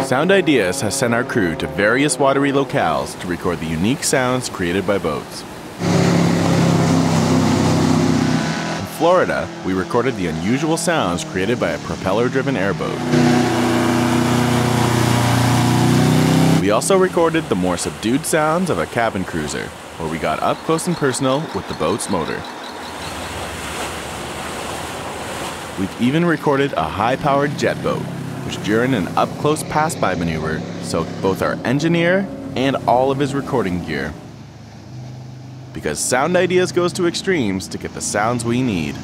Sound Ideas has sent our crew to various watery locales to record the unique sounds created by boats. In Florida, we recorded the unusual sounds created by a propeller-driven airboat. We also recorded the more subdued sounds of a cabin cruiser, where we got up close and personal with the boat's motor. We've even recorded a high-powered jet boat, which during an up-close pass-by maneuver soaked both our engineer and all of his recording gear. Because Sound Ideas goes to extremes to get the sounds we need.